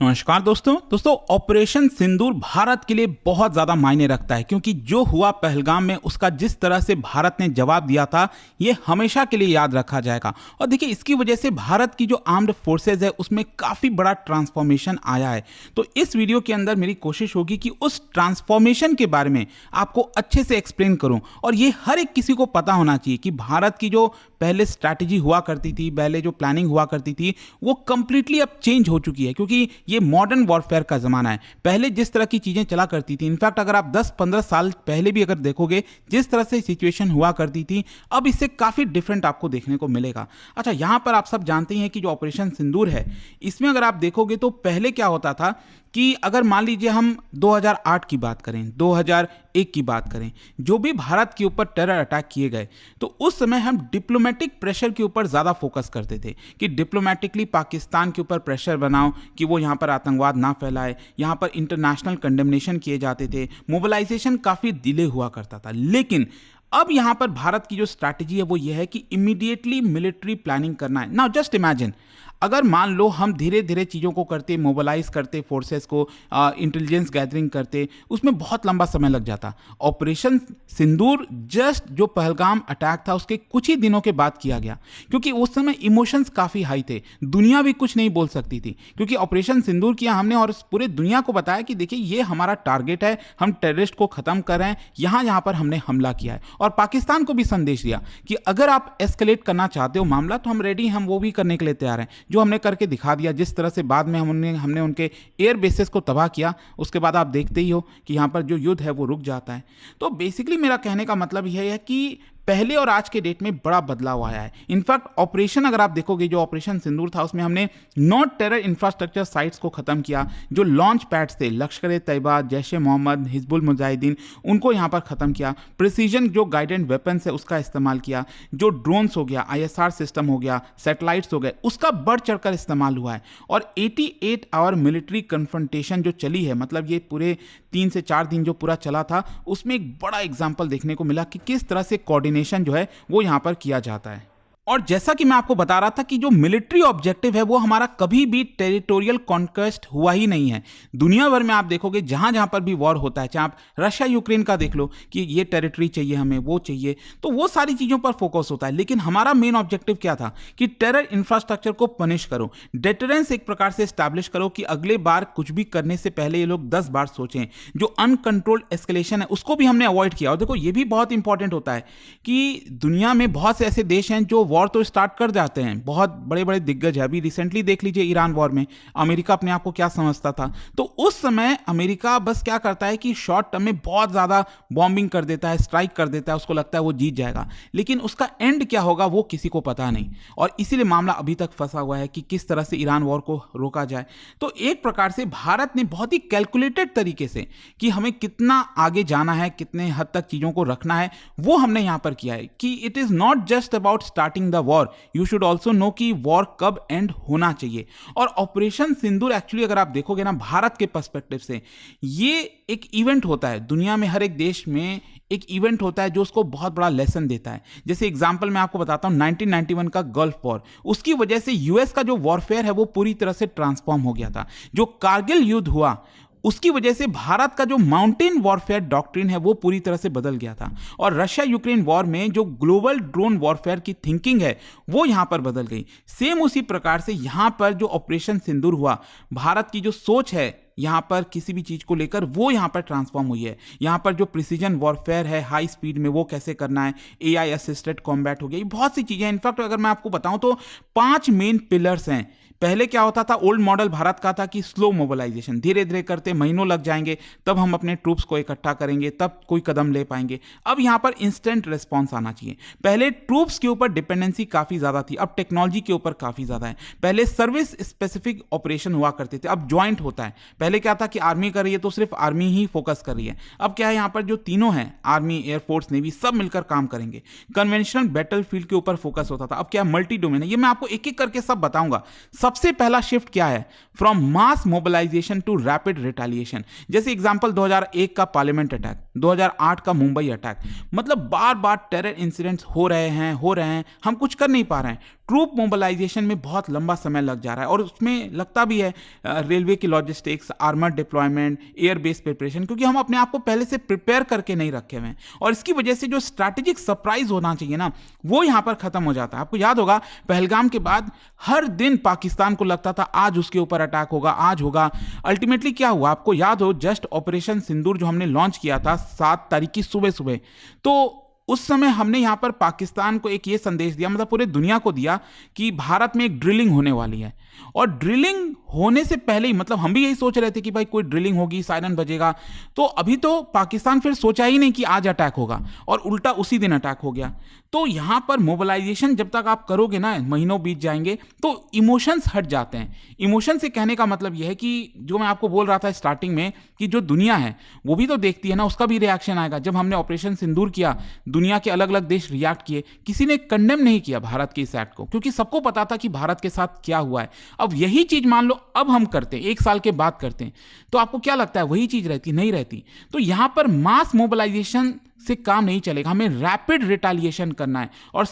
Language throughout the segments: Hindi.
नमस्कार दोस्तों ऑपरेशन सिंदूर भारत के लिए बहुत ज़्यादा मायने रखता है क्योंकि जो हुआ पहलगाम में उसका जिस तरह से भारत ने जवाब दिया था ये हमेशा के लिए याद रखा जाएगा। और देखिए इसकी वजह से भारत की जो आर्म्ड फोर्सेज है उसमें काफ़ी बड़ा ट्रांसफॉर्मेशन आया है। तो इस वीडियो के अंदर मेरी कोशिश होगी कि उस ट्रांसफॉर्मेशन के बारे में आपको अच्छे से एक्सप्लेन करूँ और ये हर एक किसी को पता होना चाहिए कि भारत की जो पहले स्ट्रैटेजी हुआ करती थी, पहले जो प्लानिंग हुआ करती थी वो कंप्लीटली अब चेंज हो चुकी है क्योंकि ये मॉडर्न वॉरफेयर का ज़माना है। पहले जिस तरह की चीज़ें चला करती थी, इनफैक्ट अगर आप 10-15 साल पहले भी अगर देखोगे जिस तरह से सिचुएशन हुआ करती थी अब इससे काफ़ी डिफरेंट आपको देखने को मिलेगा। अच्छा, यहाँ पर आप सब जानते हैं कि जो ऑपरेशन सिंदूर है इसमें अगर आप देखोगे तो पहले क्या होता था कि अगर मान लीजिए हम 2008 की बात करें, 2001 की बात करें, जो भी भारत के ऊपर टेरर अटैक किए गए तो उस समय हम डिप्लोमेटिक प्रेशर के ऊपर ज़्यादा फोकस करते थे कि डिप्लोमेटिकली पाकिस्तान के ऊपर प्रेशर बनाओ कि वो यहाँ पर आतंकवाद ना फैलाए, यहाँ पर इंटरनेशनल कंडेमनेशन किए जाते थे, मोबिलाइजेशन काफ़ी डिले हुआ करता था। लेकिन अब यहाँ पर भारत की जो स्ट्रैटेजी है वो ये है कि इमीडिएटली मिलिट्री प्लानिंग करना है। नाउ जस्ट इमेजिन अगर मान लो हम धीरे धीरे चीज़ों को करते, मोबिलाइज करते, फोर्सेस को इंटेलिजेंस गैदरिंग करते, उसमें बहुत लंबा समय लग जाता। ऑपरेशन सिंदूर जस्ट जो पहलगाम अटैक था उसके कुछ ही दिनों के बाद किया गया क्योंकि उस समय इमोशंस काफ़ी हाई थे, दुनिया भी कुछ नहीं बोल सकती थी क्योंकि ऑपरेशन सिंदूर किया हमने और पूरे दुनिया को बताया कि देखिए ये हमारा टारगेट है, हम टेररिस्ट को ख़त्म कर रहे हैं, यहाँ पर हमने हमला किया है। और पाकिस्तान को भी संदेश दिया कि अगर आप एस्केलेट करना चाहते हो मामला तो हम रेडी, हम वो भी करने के लिए तैयार हैं, जो हमने करके दिखा दिया। जिस तरह से बाद में हमने उनके एयर बेसेस को तबाह किया उसके बाद आप देखते ही हो कि यहाँ पर जो युद्ध है वो रुक जाता है। तो बेसिकली मेरा कहने का मतलब यह है कि पहले और आज के डेट में बड़ा बदलाव आया है। इनफैक्ट ऑपरेशन अगर आप देखोगे जो ऑपरेशन सिंदूर था उसमें हमने नॉट टेरर इंफ्रास्ट्रक्चर साइट्स को खत्म किया, जो लॉन्च पैड्स थे लश्कर ए तैयबा, जैश ए मोहम्मद, हिजबुल मुजाहिदीन, उनको यहाँ पर ख़त्म किया। प्रिसीजन जो गाइडेड वेपन्स है उसका इस्तेमाल किया, जो ड्रोन्स हो गया, ISR सिस्टम हो गया, सैटेलाइट्स हो गए, उसका बढ़ चढ़कर इस्तेमाल हुआ है। और 88 आवर मिलिट्री कन्फ्रंटेशन जो चली है, मतलब ये पूरे 3 से 4 दिन जो पूरा चला था उसमें एक बड़ा एग्जाम्पल देखने को मिला कि किस तरह से कोऑर्डिनेशन जो है वो यहां पर किया जाता है। और जैसा कि मैं आपको बता रहा था कि जो मिलिट्री ऑब्जेक्टिव है वो हमारा कभी भी टेरिटोरियल कॉन्क्वेस्ट हुआ ही नहीं है। दुनिया भर में आप देखोगे जहां जहां पर भी वॉर होता है, चाहे आप रशिया यूक्रेन का देख लो कि ये टेरिटरी चाहिए हमें, वो चाहिए, तो वो सारी चीज़ों पर फोकस होता है। लेकिन हमारा मेन ऑब्जेक्टिव क्या था कि टेरर इंफ्रास्ट्रक्चर को पनिश करो, डेटरेंस एक प्रकार से स्टैब्लिश करो कि अगले बार कुछ भी करने से पहले ये लोग 10 बार सोचें। जो अनकंट्रोल्ड एस्केलेशन है उसको भी हमने अवॉइड किया। और देखो ये भी बहुत इंपॉर्टेंट होता है कि दुनिया में बहुत से ऐसे देश हैं जो वॉर तो स्टार्ट कर जाते हैं, बहुत बड़े बड़े दिग्गज है। अभी रिसेंटली देख लीजिए ईरान वॉर में अमेरिका अपने आप को क्या समझता था, तो उस समय अमेरिका बस क्या करता है कि शॉर्ट टर्म में बहुत ज़्यादा बॉम्बिंग कर देता है, स्ट्राइक कर देता है, उसको लगता है वो जीत जाएगा, लेकिन उसका एंड क्या होगा वो किसी को पता नहीं। और इसीलिए मामला अभी तक फंसा हुआ है कि किस तरह से ईरान वॉर को रोका जाए। तो एक प्रकार से भारत ने बहुत ही कैलकुलेटेड तरीके से कि हमें कितना आगे जाना है, कितने हद तक चीज़ों को रखना है, वो हमने यहाँ पर किया है कि it is not just about starting the war, you should also know कि वॉर कब एंड होना चाहिए। और ऑपरेशन सिंदूर एक्चुअली अगर आप देखोगे ना भारत के पर्सपेक्टिव से ये एक इवेंट होता है, दुनिया में हर एक देश में एक इवेंट होता है जो उसको बहुत बड़ा लेसन देता है। जैसे एग्जांपल मैं आपको बताता हूं 1991 का गल्फ वॉर, उसकी वजह से यूएस का जो वॉरफेयर है वो पूरी तरह से ट्रांसफॉर्म हो गया था। जो कारगिल युद्ध हुआ उसकी वजह से भारत का जो माउंटेन वॉरफेयर डॉक्ट्रिन है वो पूरी तरह से बदल गया था। और रशिया यूक्रेन वॉर में जो ग्लोबल ड्रोन वॉरफेयर की थिंकिंग है वो यहां पर बदल गई। सेम उसी प्रकार से यहां पर जो ऑपरेशन सिंदूर हुआ, भारत की जो सोच है यहाँ पर किसी भी चीज़ को लेकर वो यहाँ पर ट्रांसफॉर्म हुई है। यहाँ पर जो प्रिसीजन वॉरफेयर है हाई स्पीड में वो कैसे करना है, AI असिस्टेड कॉम्बैट हो गया, बहुत सी चीज़ें। इनफैक्ट अगर मैं आपको बताऊँ तो 5 मेन पिलर्स हैं। पहले क्या होता था, ओल्ड मॉडल भारत का था कि स्लो मोबिलाइजेशन, धीरे धीरे करते महीनों लग जाएंगे तब हम अपने ट्रूप्स को इकट्ठा करेंगे, तब कोई कदम ले पाएंगे। अब यहाँ पर इंस्टेंट रिस्पॉन्स आना चाहिए। पहले ट्रूप्स के ऊपर डिपेंडेंसी काफ़ी ज़्यादा थी, अब टेक्नोलॉजी के ऊपर काफ़ी ज़्यादा है। पहले सर्विस स्पेसिफिक ऑपरेशन हुआ करते थे, अब ज्वाइंट होता है। पहले क्या था कि आर्मी कर रही है तो सिर्फ आर्मी ही फोकस कर रही है, अब क्या है यहाँ पर जो तीनों हैं, आर्मी, एयरफोर्स, नेवी, सब मिलकर काम करेंगे। कन्वेंशनल बैटलफील्ड के ऊपर फोकस होता था, अब क्या मल्टी डोमेन है। ये मैं आपको एक एक करके सब बताऊंगा। सबसे पहला शिफ्ट क्या है, from mass mobilisation to rapid retaliation. जैसे एग्जांपल 2001 का पार्लियामेंट अटैक, 2008 का मुंबई अटैक, मतलब बार बार टेरर इंसिडेंट्स हो रहे हैं, हम कुछ कर नहीं पा रहे हैं। ट्रूप मोबिलाइजेशन में बहुत लंबा समय लग जा रहा है और उसमें लगता भी है रेलवे की logistics, armour deployment, air base preparation, क्योंकि हम अपने आप को पहले से प्रिपेयर करके नहीं रखे हुए हैं और इसकी वजह से जो स्ट्रैटेजिक सरप्राइज होना चाहिए ना, वो यहाँ पर खत्म हो जाता है। आपको याद होगा पहलगाम के बाद हर दिन पाकिस्तान को लगता था आज उसके ऊपर अटैक होगा, आज होगा। अल्टीमेटली क्या हुआ आपको याद हो, जस्ट ऑपरेशन सिंदूर जो हमने लॉन्च किया था 7 तारीख की सुबह सुबह, तो उस समय हमने यहां पर पाकिस्तान को एक ये संदेश दिया, मतलब पूरे दुनिया को दिया कि भारत में एक ड्रिलिंग होने वाली है। और ड्रिलिंग होने से पहले ही, मतलब हम भी यही सोच रहे थे कि भाई कोई ड्रिलिंग होगी, सायरन बजेगा, तो अभी तो पाकिस्तान फिर सोचा ही नहीं कि आज अटैक होगा और उल्टा उसी दिन अटैक हो गया। तो यहां पर मोबिलाइजेशन जब तक आप करोगे ना, महीनों बीत जाएंगे, तो इमोशंस हट जाते हैं। इमोशन से कहने का मतलब यह है कि जो मैं आपको बोल रहा था स्टार्टिंग में कि जो दुनिया है वो भी तो देखती है ना, उसका भी रिएक्शन आएगा। जब हमने ऑपरेशन सिंदूर किया, दुनिया के अलग अलग देश रिएक्ट किए, किसी ने कंडेम नहीं किया भारत के इस एक्ट को, क्योंकि सबको पता था कि भारत के साथ क्या हुआ है। अब यही चीज मान लो अब हम करते हैं, 1 साल के बाद करते हैं, तो आपको क्या लगता है वही चीज रहती? नहीं रहती। तो यहां पर मास मोबिलाइजेशन से काम नहीं चलेगा, हमें रैपिड रिटालिएशन करना है और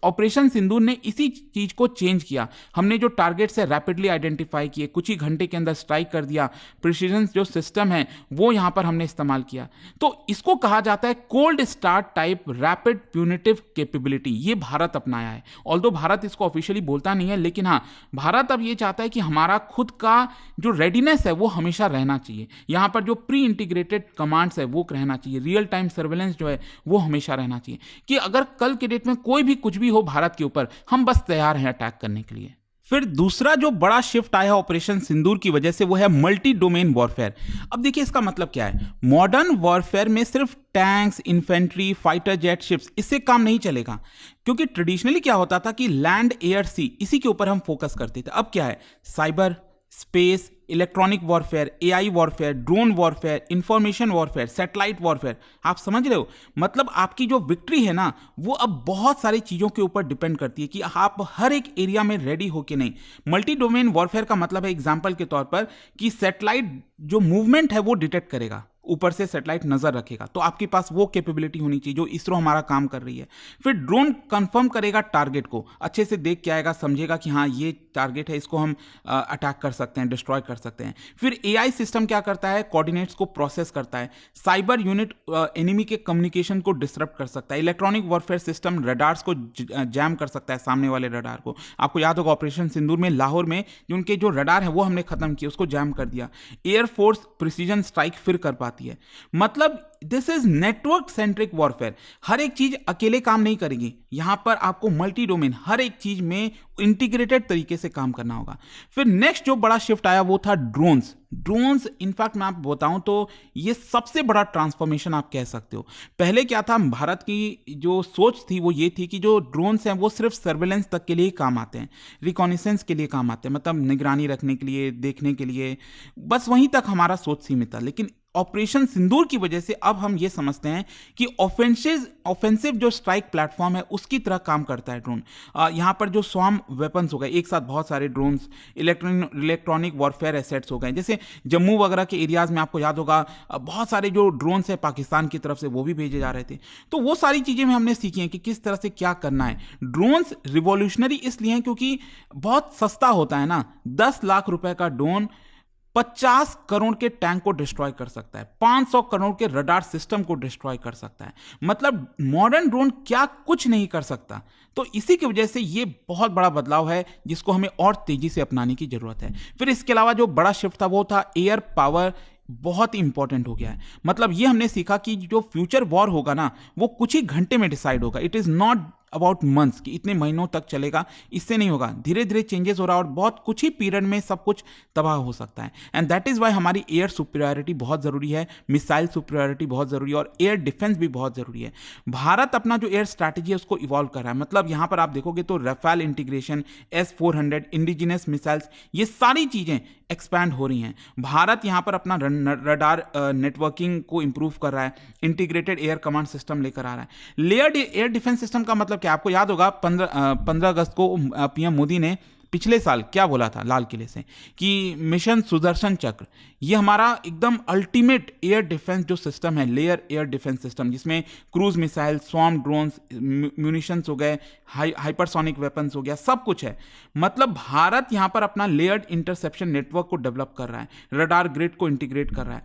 ऑपरेशन सिंदूर ने इसी चीज को चेंज किया। हमने जो टारगेट से रैपिडली आइडेंटिफाई किए, कुछ ही घंटे के अंदर स्ट्राइक कर दिया, प्रिसीजन जो सिस्टम है वो यहां पर हमने इस्तेमाल किया। तो इसको कहा जाता है cold start type rapid punitive capability. ये भारत अपनाया है, ऑल्दो भारत इसको ऑफिशियली बोलता नहीं है, लेकिन हाँ, भारत अब ये चाहता है कि हमारा खुद का जो रेडीनेस है वो हमेशा रहना चाहिए। यहां पर जो प्री इंटीग्रेटेड कमांड्स है वो रहना चाहिए, रियल टाइम सर्वेलेंस जो है वो हमेशा रहना चाहिए कि अगर कल के डेट में कोई भी कुछ भी हो भारत के ऊपर, हम बस तैयार हैं अटैक करने के लिए। फिर दूसरा जो बड़ा शिफ्ट आया ऑपरेशन सिंदूर की वजह से वो है मल्टी डोमेन वॉरफेयर। अब देखिए इसका मतलब क्या है, मॉडर्न वॉरफेयर में सिर्फ tanks, infantry, fighter jet, ships, इससे काम नहीं चलेगा, क्योंकि ट्रेडिशनली क्या होता था कि लैंड, एयर, सी, इसी के ऊपर हम फोकस करते थे। अब क्या है, cyber, space, electronic warfare, AI warfare, drone warfare, information warfare, satellite warfare. आप समझ रहे हो, मतलब आपकी जो विक्ट्री है ना, वो अब बहुत सारी चीज़ों के ऊपर डिपेंड करती है कि आप हर एक एरिया में रेडी हो कि नहीं। मल्टी डोमेन वॉरफेयर का मतलब है, एग्जाम्पल के तौर पर, कि सैटेलाइट जो मूवमेंट है वो डिटेक्ट करेगा, ऊपर से सैटेलाइट नजर रखेगा, तो आपके पास वो कैपेबिलिटी होनी चाहिए जो इसरो हमारा काम कर रही है। फिर ड्रोन कंफर्म करेगा टारगेट को, अच्छे से देख के आएगा, समझेगा कि हाँ ये टारगेट है, इसको हम अटैक कर सकते हैं, डिस्ट्रॉय कर सकते हैं। फिर एआई सिस्टम क्या करता है, कोऑर्डिनेट्स को प्रोसेस करता है। साइबर यूनिट एनिमी के कम्युनिकेशन को डिसरप्ट कर सकता है। इलेक्ट्रॉनिक वॉरफेयर सिस्टम रडार्स को जैम कर सकता है, सामने वाले रडार को। आपको याद होगा ऑपरेशन सिंदूर में लाहौर में जो उनके जो रडार है वो हमने खत्म किया, उसको जैम कर दिया। एयरफोर्स प्रिसीजन स्ट्राइक फिर कर पाती है। मतलब this is network centric warfare. हर एक चीज अकेले काम नहीं करेगी, यहां पर आपको मल्टी डोमेन, हर एक चीज में इंटीग्रेटेड तरीके से काम करना होगा। फिर नेक्स्ट जो बड़ा शिफ्ट आया वो था ड्रोन्स। ड्रोन्स इनफैक्ट मैं आपको बताऊं तो ये सबसे बड़ा ट्रांसफॉर्मेशन आप कह सकते हो। पहले क्या था, भारत की जो सोच थी वो ये थी कि जो ड्रोन्स हैं वो सिर्फ सर्वेलेंस तक के लिए ही काम आते हैं, रिकॉनिसेंस के लिए काम आते हैं, मतलब निगरानी रखने के लिए, देखने के लिए, बस वहीं तक हमारा सोच सीमित था। लेकिन ऑपरेशन सिंदूर की वजह से अब हम ये समझते हैं कि ऑफेंसिव जो स्ट्राइक प्लेटफॉर्म है उसकी तरह काम करता है ड्रोन। यहाँ पर जो स्वार्म वेपन्स हो गए, एक साथ बहुत सारे ड्रोन्स, इलेक्ट्रॉनिक वॉरफेयर एसेट्स हो गए, जैसे जम्मू वगैरह के एरियाज में आपको याद होगा बहुत सारे जो ड्रोन्स हैं पाकिस्तान की तरफ से वो भी भेजे जा रहे थे। तो वो सारी चीज़ें में हमने सीखी हैं कि किस तरह से क्या करना है। ड्रोन्स रिवॉल्यूशनरी इसलिए हैं क्योंकि बहुत सस्ता होता है ना, 10 लाख रुपए का ड्रोन 50 करोड़ के टैंक को डिस्ट्रॉय कर सकता है, 500 करोड़ के रडार सिस्टम को डिस्ट्रॉय कर सकता है। मतलब मॉडर्न ड्रोन क्या कुछ नहीं कर सकता। तो इसी की वजह से ये बहुत बड़ा बदलाव है जिसको हमें और तेजी से अपनाने की जरूरत है। फिर इसके अलावा जो बड़ा शिफ्ट था वो था एयर पावर, बहुत ही इंपॉर्टेंट हो गया है। मतलब ये हमने सीखा कि जो फ्यूचर वॉर होगा ना वो कुछ ही घंटे में डिसाइड होगा। It is not about months कि इतने महीनों तक चलेगा, इससे नहीं होगा। धीरे धीरे चेंजेस हो रहा है और बहुत कुछ ही पीरियड में सब कुछ तबाह हो सकता है। एंड दैट इज वाई हमारी एयर सुपीरियरिटी बहुत जरूरी है, मिसाइल सुपीरियरिटी बहुत जरूरी है और एयर डिफेंस भी बहुत जरूरी है। भारत अपना जो एयर स्ट्रैटेजी है उसको इवॉल्व कर रहा है। मतलब यहां पर आप देखोगे तो Rafale integration, S-400, indigenous missiles, ये सारी चीजें एक्सपैंड हो रही हैं। भारत यहां पर अपना रडार नेटवर्किंग को इंप्रूव कर रहा है, इंटीग्रेटेड एयर कमांड सिस्टम लेकर आ रहा है। लेयर्ड एयर डिफेंस सिस्टम का मतलब क्या, आपको याद होगा 15 अगस्त को पीएम मोदी ने पिछले साल क्या बोला था लाल किले से कि मिशन सुदर्शन चक्र ये हमारा एकदम अल्टीमेट एयर डिफेंस जो सिस्टम है, लेयर एयर डिफेंस सिस्टम, जिसमें cruise missile, swarm drones, munitions हो गए, हाइपरसोनिक वेपन्स हो गया, सब कुछ है। मतलब भारत यहाँ पर अपना लेयर्ड इंटरसेप्शन नेटवर्क को डेवलप कर रहा है, रडार ग्रिड को इंटीग्रेट कर रहा है।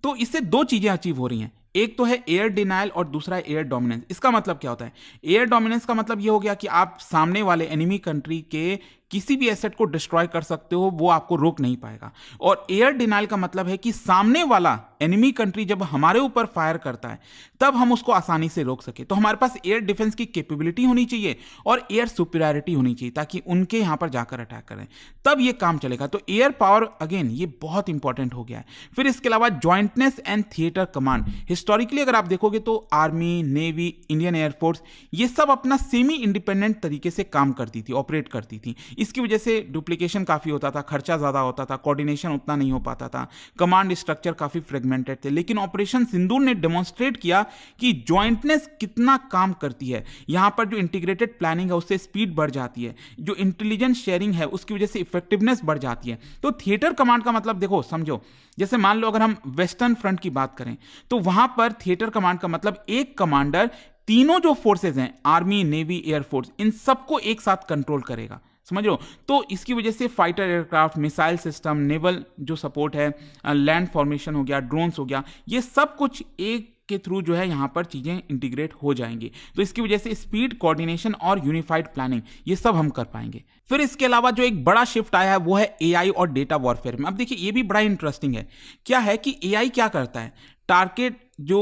तो इससे दो चीजें अचीव हो रही हैं, एक तो है एयर डिनाइल और दूसरा है एयर डोमिनेंस। इसका मतलब क्या होता है? एयर डोमिनेंस का मतलब ये हो गया कि आप सामने वाले एनिमी कंट्री के किसी भी एसेट को डिस्ट्रॉय कर सकते हो, वो आपको रोक नहीं पाएगा। और एयर डिनाइल का मतलब है कि सामने वाला एनिमी कंट्री जब हमारे ऊपर फायर करता है तब हम उसको आसानी से रोक सके। तो हमारे पास एयर डिफेंस की कैपेबिलिटी होनी चाहिए और एयर सुपीरियरिटी होनी चाहिए ताकि उनके यहां पर जाकर अटैक करें, तब ये काम चलेगा। तो एयर पावर अगेन ये बहुत इंपॉर्टेंट हो गया है। फिर इसके अलावा jointness and theatre command, historically अगर आप देखोगे तो आर्मी, नेवी, इंडियन एयरफोर्स ये सब अपना सेमी इंडिपेंडेंट तरीके से काम करती थी, ऑपरेट करती थी। इसकी वजह से डुप्लीकेशन काफी होता था, खर्चा ज्यादा होता था, कोऑर्डिनेशन उतना नहीं हो पाता था, कमांड स्ट्रक्चर काफी फ्रेगमेंटेड थे। लेकिन ऑपरेशन सिंदूर ने डेमोन्स्ट्रेट किया कि जॉइंटनेस कितना काम करती है। यहां पर जो इंटीग्रेटेड प्लानिंग है उससे स्पीड बढ़ जाती है, जो इंटेलिजेंस शेयरिंग है उसकी वजह से इफेक्टिवनेस बढ़ जाती है। तो थिएटर कमांड का मतलब देखो, समझो, जैसे मान लो अगर हम वेस्टर्न फ्रंट की बात करें तो वहां पर थिएटर कमांड का मतलब एक कमांडर तीनों जो फोर्सेज हैं, आर्मी, नेवी, एयरफोर्स, इन सबको एक साथ कंट्रोल करेगा। समझ लो। तो इसकी वजह से fighter aircraft, missile system, naval जो सपोर्ट है, लैंड फॉर्मेशन हो गया, ड्रोन्स हो गया, ये सब कुछ एक के थ्रू जो है यहां पर चीजें इंटीग्रेट हो जाएंगी। तो इसकी वजह से स्पीड, कोऑर्डिनेशन और यूनिफाइड प्लानिंग ये सब हम कर पाएंगे। फिर इसके अलावा जो एक बड़ा शिफ्ट आया है वो है एआई और डेटा वॉरफेयर में। अब देखिए ये भी बड़ा इंटरेस्टिंग है। क्या है कि एआई क्या करता है, टारगेट जो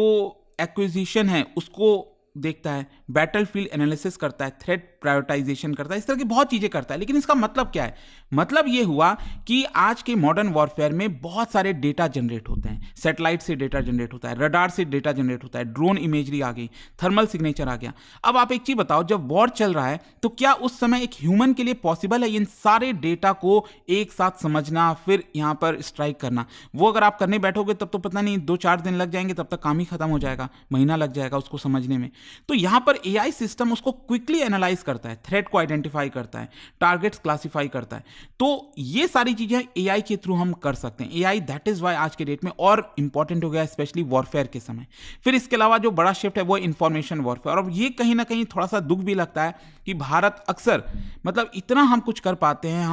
एक्विजिशन है उसको देखता है, बैटलफील्ड एनालिसिस करता है, थ्रेट प्रायोरिटाइजेशन करता है, इस तरह की बहुत चीजें करता है। लेकिन इसका मतलब क्या है? मतलब ये हुआ कि आज के मॉडर्न वॉरफेयर में बहुत सारे डेटा जनरेट होते हैं। सैटेलाइट से डेटा जनरेट होता है, रडार से डेटा जनरेट होता है, ड्रोन इमेजरी आ गई, थर्मल सिग्नेचर आ गया। अब आप एक चीज बताओ, जब वॉर चल रहा है तो क्या उस समय एक ह्यूमन के लिए पॉसिबल है इन सारे डेटा को एक साथ समझना, फिर यहां पर स्ट्राइक करना? वो अगर आप करने बैठोगे तब तो पता नहीं 2-4 दिन लग जाएंगे, तब तक काम ही खत्म हो जाएगा, महीना लग जाएगा उसको समझने में। तो यहां पर एआई सिस्टम उसको क्विकली एनालाइज करता है, थ्रेट को आइडेंटिफाई करता है, टारगेट्स क्लासिफाई करता है। तो ये सारी चीजें एआई के थ्रू हम कर सकते हैं। एआई दैट इज वाई आज के डेट में और इंपॉर्टेंट हो गया, स्पेशली वॉरफेयर के समय। फिर इसके अलावा जो बड़ा शिफ्ट है वो इंफॉर्मेशन वॉरफेयर। और ये कहीं ना कहीं थोड़ा सा दुख भी लगता है कि भारत अक्सर, मतलब इतना हम कुछ कर पाते हैं,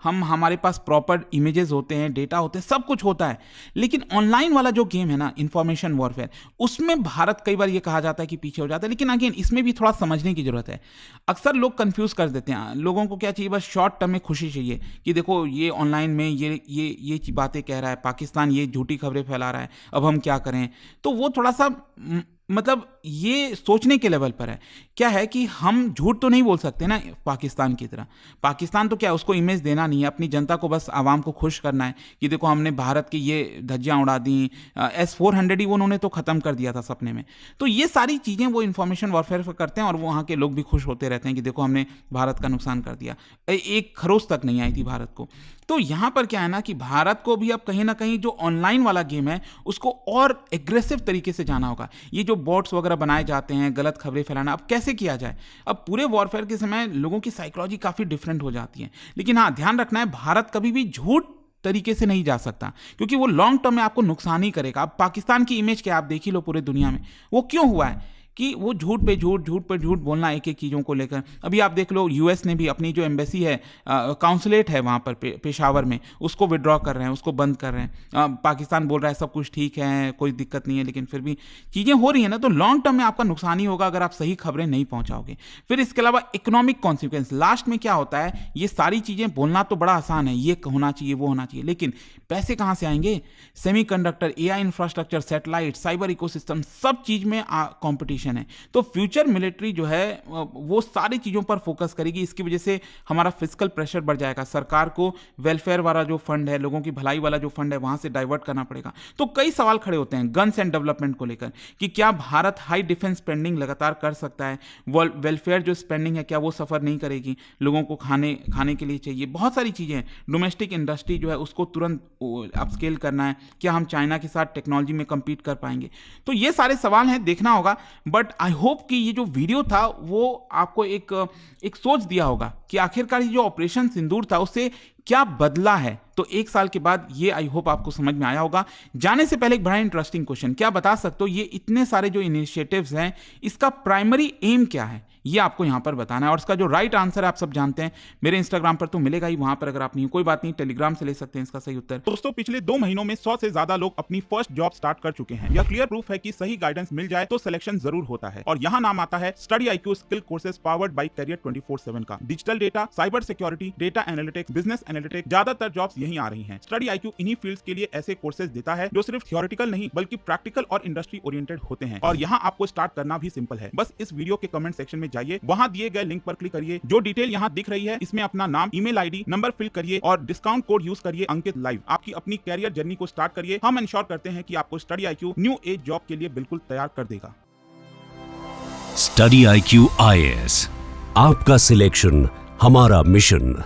हम हमारे पास प्रॉपर इमेजेस होते हैं, डेटा होते हैं, सब कुछ होता है, लेकिन ऑनलाइन वाला जो गेम है ना, इंफॉर्मेशन वॉरफेयर, उसमें भारत कई बार ये कहा जाता है कि पीछे हो जाता है। लेकिन अगेन इसमें भी थोड़ा समझने की जरूरत है। अक्सर लोग कंफ्यूज कर देते हैं। लोगों को क्या चाहिए? बस शॉर्ट टर्म में खुशी चाहिए कि देखो ये ऑनलाइन में ये बातें कह रहा है, पाकिस्तान ये झूठी खबरें फैला रहा है, अब हम क्या करें? तो वो थोड़ा सा मतलब ये सोचने के लेवल पर है। क्या है कि हम झूठ तो नहीं बोल सकते ना पाकिस्तान की तरह। पाकिस्तान तो क्या, उसको इमेज देना नहीं है, अपनी जनता को बस आवाम को खुश करना है कि देखो हमने भारत की ये धज्जियां उड़ा दी, S-400 ही वो उन्होंने तो खत्म कर दिया था सपने में। तो ये सारी चीजें वो इंफॉर्मेशन वॉरफेयर करते हैं और वो वहाँ के लोग भी खुश होते रहते हैं कि देखो हमने भारत का नुकसान कर दिया। एक खरोच तक नहीं आई थी भारत को। तो यहां पर क्या है ना कि भारत को भी अब कहीं ना कहीं जो ऑनलाइन वाला गेम है उसको और एग्रेसिव तरीके से जाना होगा। ये जो बॉट्स वगैरह बनाए जाते हैं, गलत खबरें फैलाना, अब कैसे किया जाए? अब पूरे वॉरफेयर के समय लोगों की साइकोलॉजी काफी डिफरेंट हो जाती है। लेकिन हाँ, ध्यान रखना है, भारत कभी भी झूठ तरीके से नहीं जा सकता, क्योंकि वो लॉन्ग टर्म में आपको नुकसान ही करेगा। अब पाकिस्तान की इमेज क्या आप देख ही लो पूरे दुनिया में, वो क्यों हुआ है कि वो झूठ पे झूठ बोलना एक एक चीज़ों को लेकर। अभी आप देख लो, यूएस ने भी अपनी जो एम्बेसी है, काउंसलेट है वहाँ पर पेशावर में, उसको विड्रॉ कर रहे हैं, उसको बंद कर रहे हैं। पाकिस्तान बोल रहा है सब कुछ ठीक है, कोई दिक्कत नहीं है, लेकिन फिर भी चीज़ें हो रही हैं ना, तो लॉन्ग टर्म में आपका नुकसान ही होगा अगर आप सही खबरें नहीं पहुँचाओगे। फिर इसके अलावा इकोनॉमिक कॉन्सिक्वेंस, लास्ट में क्या होता है, ये सारी चीज़ें बोलना तो बड़ा आसान है, ये होना चाहिए, वो होना चाहिए, लेकिन पैसे कहाँ से आएंगे? Semiconductor, AI infrastructure, satellite, cyber ecosystem, सब चीज़ में कॉम्पिटिशन है। तो फ्यूचर मिलिट्री जो है वो सारी चीजों पर फोकस करेगी। इसकी वजह से हमारा फिस्कल प्रेशर बढ़ जाएगा, सरकार को वेलफेयर वाला जो फंड है, लोगों की भलाई वाला जो फंड है, वहां से डाइवर्ट करना पड़ेगा। तो कई सवाल खड़े होते हैं गन्स एंड डेवलपमेंट को लेकर कि क्या भारत हाई डिफेंस स्पेंडिंग लगातार कर सकता है? वेलफेयर जो स्पेंडिंग है क्या वो सफर नहीं करेगी? लोगों को खाने के लिए चाहिए, बहुत सारी चीजें हैं। डोमेस्टिक इंडस्ट्री जो है उसको तुरंत अपस्केल करना है, क्या हम चाइना के साथ टेक्नोलॉजी में कंपीट कर पाएंगे? तो ये सारे सवाल हैं, देखना होगा। बट आई होप कि ये जो वीडियो था वो आपको एक सोच दिया होगा कि आखिरकार ये जो ऑपरेशन सिंदूर था उससे क्या बदला है। तो 1 साल के बाद ये आई होप आपको समझ में आया होगा। जाने से पहले एक बड़ा इंटरेस्टिंग क्वेश्चन, क्या बता सकते हो ये इतने सारे जो इनिशिएटिव्स हैं इसका प्राइमरी एम क्या है, ये आपको यहां पर बताना है। और इसका जो राइट आंसर आप सब जानते हैं, मेरे इंस्टाग्राम पर तो मिलेगा ही, वहां पर अगर आप नहीं, कोई बात नहीं, टेलीग्राम से ले सकते हैं इसका सही उत्तर। दोस्तों पिछले 2 महीनों में 100 से ज्यादा लोग अपनी फर्स्ट जॉब स्टार्ट कर चुके हैं। यह क्लियर प्रूफ है कि सही गाइडेंस मिल जाए तो सिलेक्शन जरूर होता है। और यहाँ नाम आता है study IQ skill courses powered by career 24/7 का। Digital data, cyber security, data analytics, business analytics, ज्यादातर जॉब्स यहीं आ रही हैं। स्टडी IQ इन्हीं फील्ड्स के लिए ऐसे कोर्सेज देता है जो सिर्फ थियोरेटिकल नहीं बल्कि प्रैक्टिकल और इंडस्ट्री ओरिएंटेड होते हैं। और यहाँ आपको स्टार्ट करना भी सिंपल है, बस इस वीडियो के कमेंट सेक्शन में जाइए, वहां दिए गए लिंक पर क्लिक करिए। जो डिटेल यहाँ दिख रही है इसमें अपना नाम, ईमेल आईडी, नंबर फिल करिए और डिस्काउंट कोड यूज करिए अंकित लाइव। आपकी अपनी कैरियर जर्नी को स्टार्ट करिए। हम इंश्योर करते हैं कि आपको study IQ new age job के लिए बिल्कुल तैयार कर देगा। स्टडी IQ IAS, आपका सिलेक्शन हमारा मिशन।